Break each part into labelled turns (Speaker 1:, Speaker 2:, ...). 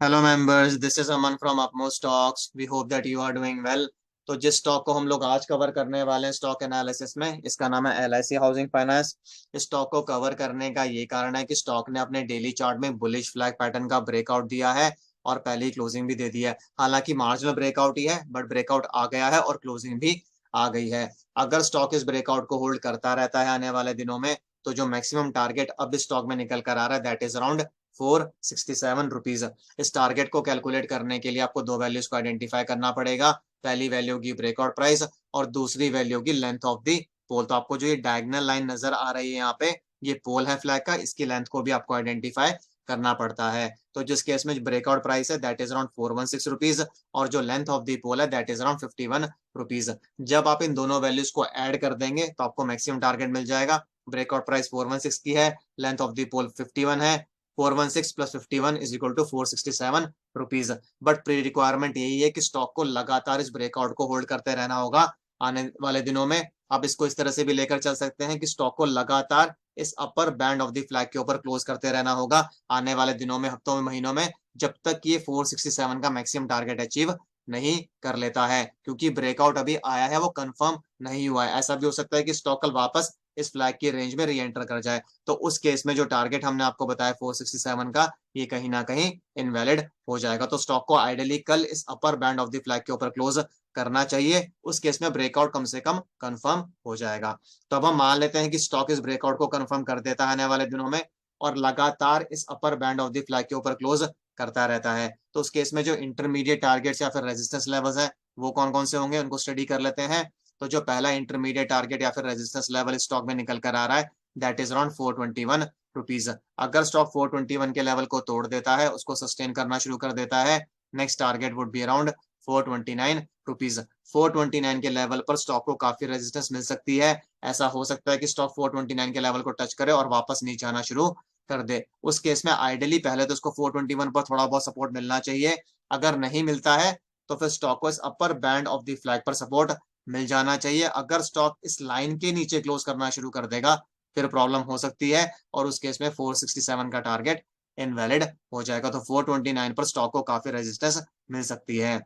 Speaker 1: Hello members, this is Aman from upmost stocks. We hope that you are doing well. तो जिस stock को हम लोग आज कवर करने वाले हैं स्टॉक एनालिसिस में, इसका नाम है LIC हाउसिंग फाइनेंस। इस स्टॉक को कवर करने का ये कारण है कि स्टॉक ने अपने डेली चार्ट में बुलिश फ्लैग पैटर्न का ब्रेकआउट दिया है और पहले ही क्लोजिंग भी दे दी है। हालांकि मार्जिनल ब्रेकआउट ही है, बट ब्रेकआउट आ गया है और क्लोजिंग भी आ गई है। अगर स्टॉक इस ब्रेकआउट को होल्ड करता रहता है आने वाले दिनों में, तो जो मैक्सिमम टारगेट अब इस स्टॉक में निकल कर आ रहा है दैट इज अराउंड 467 रुपीज। इस टारगेट को कैलकुलेट करने के लिए आपको दो वैल्यूज को आइडेंटिफाई करना पड़ेगा। पहली वैल्यू की ब्रेकआउट प्राइस और दूसरी वैल्यू की लेंथ ऑफ दी पोल। तो आपको जो ये डायगोनल लाइन नजर आ रही है यहाँ पे, ये पोल है फ्लैग का, इसकी लेंथ को भी आपको आइडेंटिफाई करना पड़ता है। तो जिस केस में ब्रेकआउट प्राइस है दैट इज अराउंड 416 रुपीज और जो लेंथ ऑफ दी पोल है दैट इज अराउंड 51 रुपीज। जब आप इन दोनों वैल्यूज को ऐड कर देंगे तो आपको मैक्सिमम टारगेट मिल जाएगा। ब्रेकआउट प्राइस 416 की है, लेंथ ऑफ दी पोल 51 है। 416 plus 51 is equal to 467 rupees. But pre requirement यही है कि स्टॉक को लगातार इस ब्रेकआउट को होल्ड करते रहना होगा आने वाले दिनों में। आप इसको इस तरह से भी लेकर चल सकते हैं कि स्टॉक को लगातार इस upper band of the flag के ऊपर क्लोज करते रहना होगा आने वाले दिनों में, हफ्तों में, महीनों में, जब तक ये 467 का मैक्सिमम टारगेट अचीव नहीं कर लेता है। क्योंकि ब्रेकआउट अभी आया है, वो कंफर्म नहीं हुआ है। ऐसा भी हो सकता है कि स्टॉक कल वापस इस फ्लैग की रेंज में री एंटर कर जाए। तो उस केस में जो टारगेट हमने आपको बताया 467 का, ये कहीं ना कहीं इनवैलिड हो जाएगा। तो स्टॉक को आइडियली कल इस upper band of the flag के ऊपर क्लोज करना चाहिए। उस केस में ब्रेकआउट कम से कम कंफर्म हो जाएगा। तो अब हम मान लेते हैं कि स्टॉक इस ब्रेकआउट को कंफर्म कर देता है आने वाले दिनों में और लगातार इस upper band of the flag के ऊपर क्लोज करता रहता है। तो उस केस में जो इंटरमीडिएट टारगेट्स या फिर रेजिस्टेंस लेवल्स है, वो कौन कौन से होंगे उनको स्टडी कर लेते हैं। तो जो पहला इंटरमीडिएट टारगेट या फिर रेजिस्टेंस लेवल स्टॉक में निकल कर आ रहा है दैट इज अराउंड 421 रुपीज। अगर स्टॉक 421 के लेवल को तोड़ देता है, उसको सस्टेन करना शुरू कर देता है, next target would be around 429 rupees. 429 के लेवल पर स्टॉक को काफी रेजिस्टेंस मिल सकती है। ऐसा हो सकता है कि स्टॉक 429 के लेवल को टच करे और वापस नीचे आना शुरू कर दे। उस केस में आइडियली पहले तो उसको 421 पर थोड़ा बहुत सपोर्ट मिलना चाहिए। अगर नहीं मिलता है तो फिर स्टॉक को इस upper band of the flag पर सपोर्ट मिल जाना चाहिए। अगर स्टॉक इस लाइन के नीचे क्लोज करना शुरू कर देगा, फिर प्रॉब्लम हो सकती है और उस केस में 467 का टारगेट इनवैलिड हो जाएगा। तो 429 पर स्टॉक को काफी रेजिस्टेंस मिल सकती है।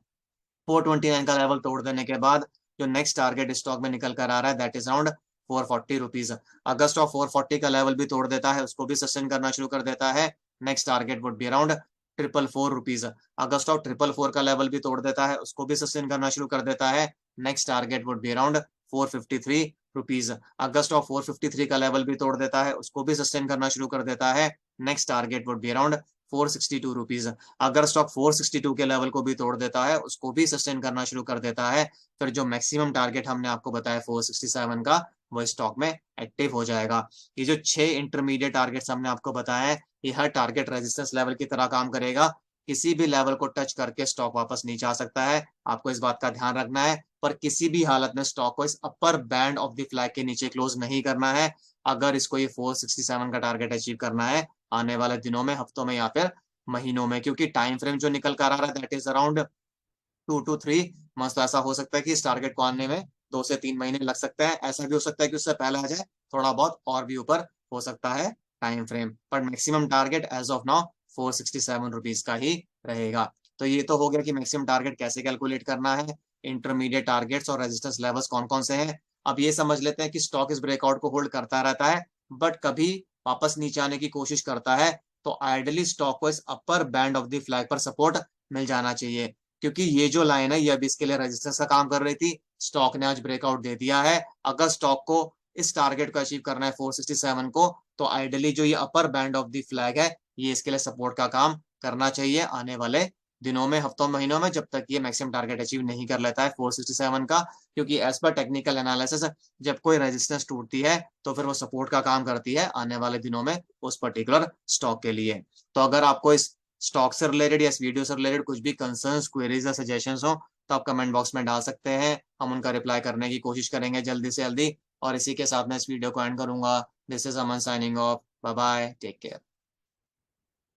Speaker 1: 429 का लेवल तोड़ देने के बाद जो नेक्स्ट टारगेट स्टॉक में निकल कर आ रहा है दैट इज अराउंड 440 रुपीज। अगर स्टॉक 440 का लेवल भी तोड़ देता है, उसको भी सस्टेन करना शुरू कर देता है, next target would be around 444 rupees. अगर स्टॉक 444 का लेवल भी तोड़ देता है, उसको भी सस्टेन करना शुरू कर देता है, next target would be around 453 rupees. अगर स्टॉक 453 का लेवल भी तोड़ देता है, उसको भी सस्टेन करना शुरू कर देता है, next target would be around 462 rupees. अगर स्टॉक 462 के लेवल को भी तोड़ देता है, उसको भी सस्टेन करना शुरू कर देता है, फिर जो मैक्सिमम टारगेट हमने आपको बताया 467 का, वो स्टॉक में एक्टिव हो जाएगा। ये जो 6 इंटरमीडिएट टारगेट्स हमने आपको बताया है, ये हर टारगेट रेजिस्टेंस लेवल की तरह काम करेगा। किसी भी लेवल को टच करके स्टॉक वापस नीचे आ सकता है, आपको इस बात का ध्यान रखना है। पर किसी भी हालत में स्टॉक को इस upper band of the flag के नीचे क्लोज नहीं करना है, अगर इसको ये 467 का टारगेट अचीव करना है आने वाले दिनों में, हफ्तों में या फिर महीनों में। क्योंकि टाइम फ्रेम जो निकल कर आ रहा है that is around 2 to 3 month. तो ऐसा हो सकता है कि इस टारगेट को आने में 2 से 3 महीने लग सकते हैं। ऐसा भी हो सकता है कि उससे पहले आ जाए, थोड़ा बहुत और भी ऊपर हो सकता है टाइम फ्रेम। पर maximum target as of now 467 rupees का ही रहेगा। तो ये तो हो गया कि मैक्सिमम टारगेट कैसे कैलकुलेट करना है, इंटरमीडिएट टारगेट्स और रेजिस्टेंस लेवल्स कौन कौन से हैं। अब ये समझ लेते हैं कि स्टॉक इस ब्रेकआउट को होल्ड करता रहता है बट कभी वापस नीचे आने की कोशिश करता है, तो आइडियली स्टॉक को इस upper band of the flag पर सपोर्ट मिल जाना चाहिए। क्योंकि ये जो लाइन है ये अभी इसके लिए रेजिस्टेंस का काम कर रही थी, स्टॉक ने आज ब्रेकआउट दे दिया है। अगर स्टॉक को इस टारगेट को अचीव करना है 467 को, तो आइडियली जो ये upper band of the flag है, ये इसके लिए सपोर्ट का काम करना चाहिए आने वाले दिनों में, हफ्तों, महीनों में, जब तक ये मैक्सिमम टारगेट अचीव नहीं कर लेता है 467 का। क्योंकि एज पर टेक्निकल एनालिसिस जब कोई रेजिस्टेंस टूटती है तो फिर वो सपोर्ट का काम करती है आने वाले दिनों में उस पर्टिकुलर स्टॉक के लिए। तो अगर आपको इस स्टॉक से रिलेटेड या इस वीडियो से रिलेटेड कुछ भी कंसर्न्स, क्वेरीज या सजेशंस हो, तो आप कमेंट बॉक्स में डाल सकते हैं। हम उनका रिप्लाई करने की कोशिश करेंगे जल्दी से जल्दी। और इसी के साथ मैं इस वीडियो को एंड करूंगा। This is Aman signing off. Bye bye, take care.